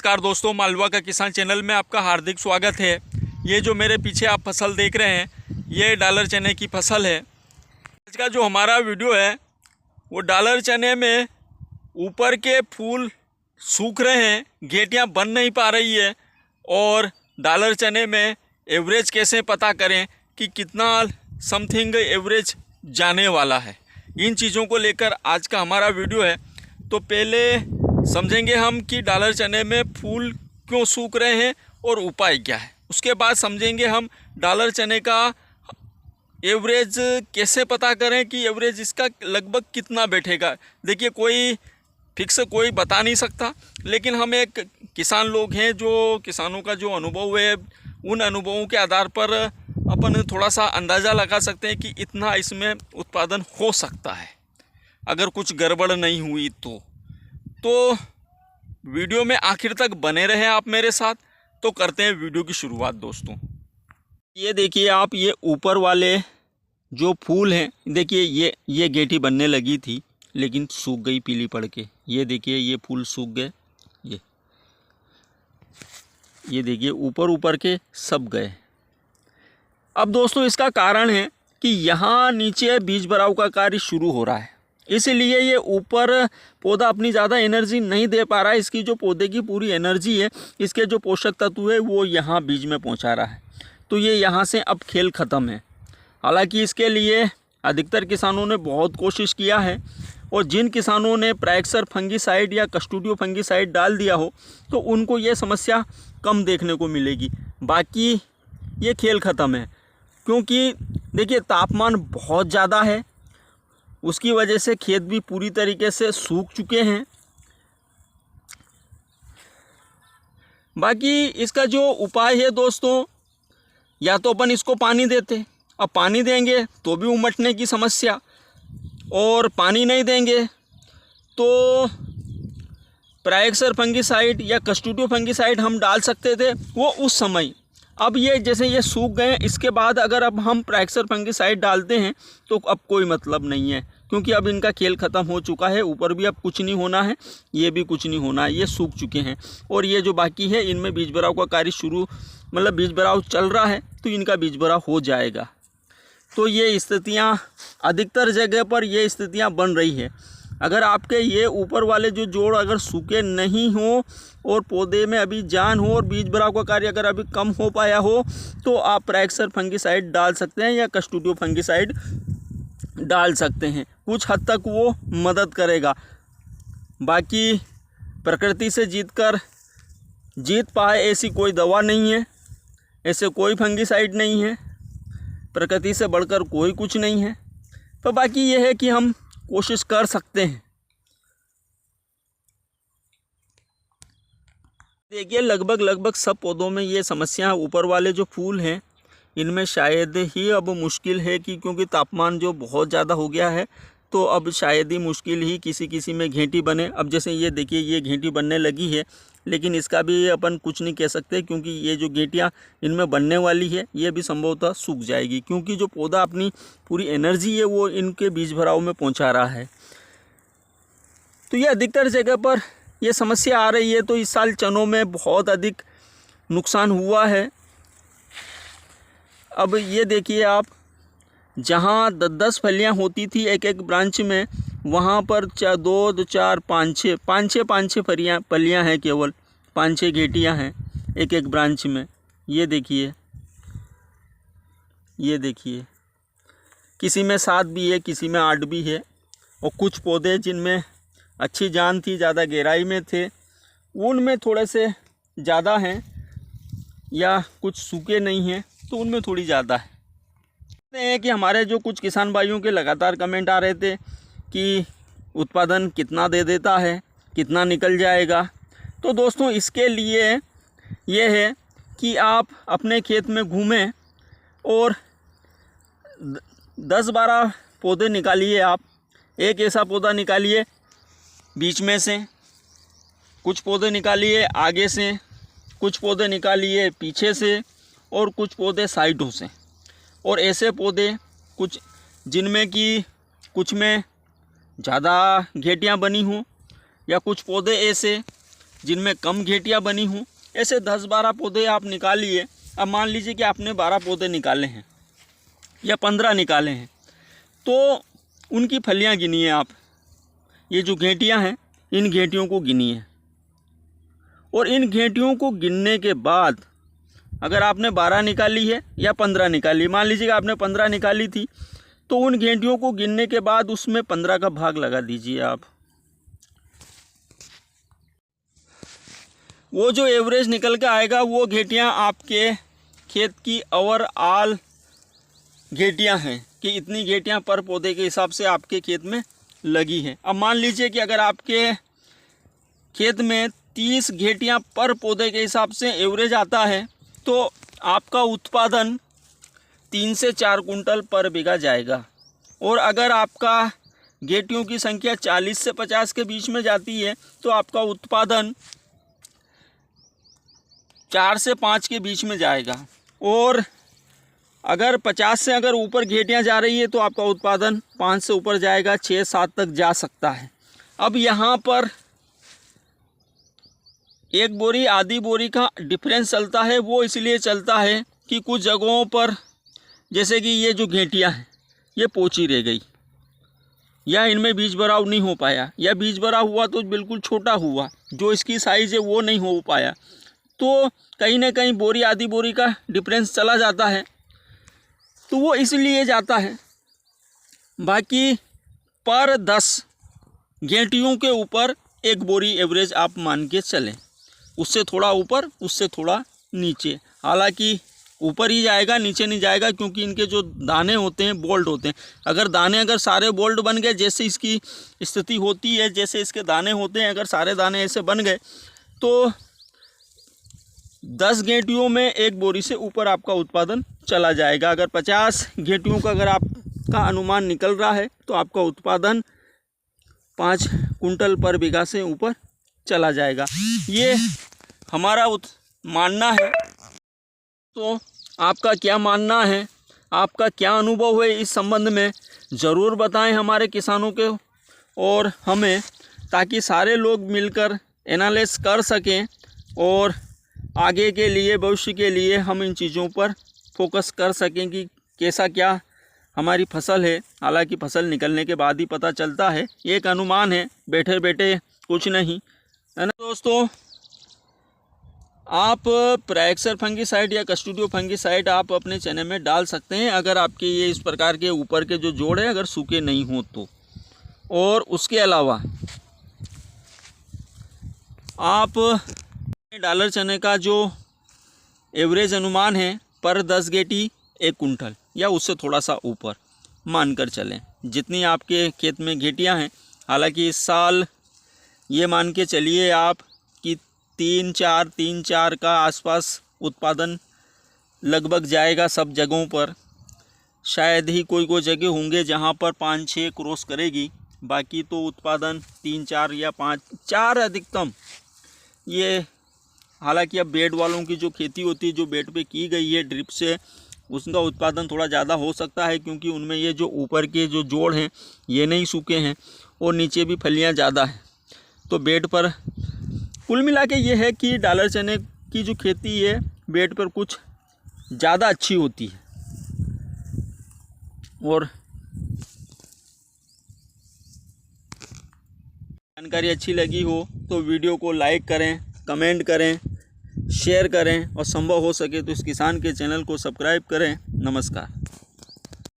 नमस्कार दोस्तों, मालवा का किसान चैनल में आपका हार्दिक स्वागत है। ये जो मेरे पीछे आप फसल देख रहे हैं, ये डालर चने की फसल है। आज का जो हमारा वीडियो है वो डालर चने में ऊपर के फूल सूख रहे हैं, घेटियाँ बन नहीं पा रही है, और डालर चने में एवरेज कैसे पता करें कि कितना समथिंग एवरेज जाने वाला है। इन चीज़ों को लेकर आज का हमारा वीडियो है। तो पहले समझेंगे हम कि डालर चने में फूल क्यों सूख रहे हैं और उपाय क्या है। उसके बाद समझेंगे हम डालर चने का एवरेज कैसे पता करें कि एवरेज इसका लगभग कितना बैठेगा। देखिए, कोई फिक्स कोई बता नहीं सकता, लेकिन हम एक किसान लोग हैं, जो किसानों का जो अनुभव है उन अनुभवों के आधार पर अपन थोड़ा सा अंदाज़ा लगा सकते हैं कि इतना इसमें उत्पादन हो सकता है अगर कुछ गड़बड़ नहीं हुई तो वीडियो में आखिर तक बने रहें आप मेरे साथ। तो करते हैं वीडियो की शुरुआत दोस्तों। ये देखिए आप, ये ऊपर वाले जो फूल हैं, देखिए ये गेठी बनने लगी थी लेकिन सूख गई पीली पड़ के। ये देखिए ये फूल सूख गए, ये देखिए ऊपर के सब गए। अब दोस्तों इसका कारण है कि यहाँ नीचे बीज भराव का कार्य शुरू हो रहा है, इसलिए ये ऊपर पौधा अपनी ज़्यादा एनर्जी नहीं दे पा रहा है। इसकी जो पौधे की पूरी एनर्जी है, इसके जो पोषक तत्व है वो यहाँ बीज में पहुँचा रहा है। तो ये यहाँ से अब खेल ख़त्म है। हालांकि इसके लिए अधिकतर किसानों ने बहुत कोशिश किया है, और जिन किसानों ने प्रायक्सर फंगीसाइड या कस्टोडियो फंगीसाइड डाल दिया हो तो उनको ये समस्या कम देखने को मिलेगी। बाकी ये खेल ख़त्म है, क्योंकि देखिए तापमान बहुत ज़्यादा है, उसकी वजह से खेत भी पूरी तरीके से सूख चुके हैं। बाकी इसका जो उपाय है दोस्तों, या तो अपन इसको पानी देते, अब पानी देंगे तो भी उमटने की समस्या, और पानी नहीं देंगे तो प्रायक्सर फंगीसाइड या कस्टोडियो फंगीसाइड हम डाल सकते थे वो उस समय। अब ये जैसे ये सूख गए, इसके बाद अगर अब हम प्रायक्सर फंगीसाइड डालते हैं तो अब कोई मतलब नहीं है, क्योंकि अब इनका खेल ख़त्म हो चुका है। ऊपर भी अब कुछ नहीं होना है, ये भी कुछ नहीं होना है, ये सूख चुके हैं। और ये जो बाकी है इनमें बीज भराव का कार्य बीज भराव चल रहा है, तो इनका बीज भराव हो जाएगा। तो ये स्थितियाँ अधिकतर जगह पर ये स्थितियाँ बन रही है। अगर आपके ये ऊपर वाले जो जोड़ अगर सूखे नहीं हो और पौधे में अभी जान हो और बीज भराव का कार्य अगर अभी कम हो पाया हो, तो आप प्रायक्सर फंगीसाइड डाल सकते हैं या कस्टोडियो फंगीसाइड डाल सकते हैं। कुछ हद तक वो मदद करेगा। बाकी प्रकृति से जीत पाए ऐसी कोई दवा नहीं है, ऐसे कोई फंगीसाइड नहीं है, प्रकृति से बढ़कर कोई कुछ नहीं है। तो बाकी ये है कि हम कोशिश कर सकते हैं। देखिए लगभग सब पौधों में ये समस्या, ऊपर वाले जो फूल हैं इनमें शायद ही अब मुश्किल है कि क्योंकि तापमान जो बहुत ज़्यादा हो गया है, तो अब शायद ही मुश्किल ही किसी में घेंटी बने। अब जैसे ये देखिए ये घेंटी बनने लगी है, लेकिन इसका भी अपन कुछ नहीं कह सकते, क्योंकि ये जो घेंटियाँ इनमें बनने वाली है ये भी संभवतः सूख जाएगी, क्योंकि जो पौधा अपनी पूरी एनर्जी है वो इनके बीज भराव में पहुंचा रहा है। तो ये अधिकतर जगह पर ये समस्या आ रही है। तो इस साल चनों में बहुत अधिक नुकसान हुआ है। अब ये देखिए आप, जहाँ 10 फलियाँ होती थी एक ब्रांच में, वहाँ पर 2 4 5 6 फलियाँ हैं, केवल 5-6 घेटियाँ हैं एक ब्रांच में। ये देखिए किसी में 7 भी है, किसी में 8 भी है। और कुछ पौधे जिनमें अच्छी जान थी, ज़्यादा गहराई में थे, उनमें थोड़े से ज़्यादा हैं, या कुछ सूखे नहीं हैं तो उनमें थोड़ी ज़्यादा है। हैं कि हमारे जो कुछ किसान भाइयों के लगातार कमेंट आ रहे थे कि उत्पादन कितना दे देता है, कितना निकल जाएगा। तो दोस्तों इसके लिए ये है कि आप अपने खेत में घूमें और 10-12 पौधे निकालिए। आप एक ऐसा पौधा निकालिए बीच में से, कुछ पौधे निकालिए आगे से, कुछ पौधे निकालिए पीछे से, और कुछ पौधे साइडों से। और ऐसे पौधे कुछ जिनमें कि कुछ में ज़्यादा घेटियाँ बनी हों, या कुछ पौधे ऐसे जिनमें कम घेटियाँ बनी हों, ऐसे 10-12 पौधे आप निकालिए। अब मान लीजिए कि आपने 12 पौधे निकाले हैं या 15 निकाले हैं, तो उनकी फलियाँ गिनिए आप। ये जो घेटियाँ हैं, इन घेटियों को गिनिए, और इन घेटियों को गिनने के बाद अगर आपने 12 निकाली है या 15 निकाली, मान लीजिए कि आपने 15 निकाली थी, तो उन घेटियों को गिनने के बाद उसमें 15 का भाग लगा दीजिए आप। वो जो एवरेज निकल के आएगा वो घेटियाँ आपके खेत की ओवरऑल घेटियाँ हैं कि इतनी घेटियाँ पर पौधे के हिसाब से आपके खेत में लगी है। अब मान लीजिए कि अगर आपके खेत में 30 घेटियाँ पर पौधे के हिसाब से एवरेज आता है, तो आपका उत्पादन 3 से 4 कुंटल पर बीघा जाएगा। और अगर आपका घेटियों की संख्या 40 से 50 के बीच में जाती है, तो आपका उत्पादन 4 से 5 के बीच में जाएगा। और अगर 50 से अगर ऊपर घेटियाँ जा रही है, तो आपका उत्पादन 5 से ऊपर जाएगा, 6-7 तक जा सकता है। अब यहाँ पर एक बोरी आधी बोरी का डिफरेंस चलता है। वो इसलिए चलता है कि कुछ जगहों पर, जैसे कि ये जो घेटियाँ हैं, ये पोची रह गई, या इनमें बीज भराव नहीं हो पाया, या बीज भराव हुआ तो बिल्कुल छोटा हुआ, जो इसकी साइज़ है वो नहीं हो पाया, तो कहीं ना कहीं बोरी आधी बोरी का डिफरेंस चला जाता है। तो वो इसलिए जाता है। बाकी पर 10 घेटियों के ऊपर एक बोरी एवरेज आप मान के चलें, उससे थोड़ा ऊपर, उससे थोड़ा नीचे। हालांकि ऊपर ही जाएगा, नीचे नहीं जाएगा, क्योंकि इनके जो दाने होते हैं बोल्ट होते हैं। अगर दाने अगर सारे बोल्ट बन गए, जैसे इसकी स्थिति होती है, जैसे इसके दाने होते हैं, अगर सारे दाने ऐसे बन गए, तो 10 घेटियों में एक बोरी से ऊपर आपका उत्पादन चला जाएगा। अगर 50 घेटियों का अगर आपका अनुमान निकल रहा है, तो आपका उत्पादन 5 कुंटल पर बीघा से ऊपर चला जाएगा। ये हमारा मानना है। तो आपका क्या मानना है, आपका क्या अनुभव है इस संबंध में, ज़रूर बताएं हमारे किसानों के और हमें, ताकि सारे लोग मिलकर एनालाइज कर सकें और आगे के लिए, भविष्य के लिए हम इन चीज़ों पर फोकस कर सकें कि कैसा क्या हमारी फसल है। हालांकि फसल निकलने के बाद ही पता चलता है, एक अनुमान है, बैठे बैठे कुछ नहीं, है ना दोस्तों। आप प्रायक्सर फंगीसाइड या कस्टोडियो फंगीसाइड आप अपने चने में डाल सकते हैं, अगर आपके ये इस प्रकार के ऊपर के जो जोड़ है अगर सूखे नहीं हो तो। और उसके अलावा आप डॉलर चने का जो एवरेज अनुमान है पर 10 गेटी 1 कुंटल या उससे थोड़ा सा ऊपर मानकर चलें, जितनी आपके खेत में घेटियां हैं। हालांकि इस साल ये मान के चलिए आप कि 3-4 का आसपास उत्पादन लगभग जाएगा सब जगहों पर। शायद ही कोई जगह होंगे जहां पर 5-6 क्रॉस करेगी, बाकी तो उत्पादन 3-4 या 5-4 अधिकतम। ये हालांकि अब बेड वालों की जो खेती होती है, जो बेड पे की गई है ड्रिप से, उसका उत्पादन थोड़ा ज़्यादा हो सकता है, क्योंकि उनमें ये जो ऊपर के जो जोड़ हैं ये नहीं सूखे हैं और नीचे भी फलियां ज़्यादा हैं। तो बेड पर कुल मिला के ये है कि डॉलर चने की जो खेती है बेड पर कुछ ज़्यादा अच्छी होती है। और जानकारी अच्छी लगी हो तो वीडियो को लाइक करें, कमेंट करें, शेयर करें और संभव हो सके तो इस किसान के चैनल को सब्सक्राइब करें। नमस्कार।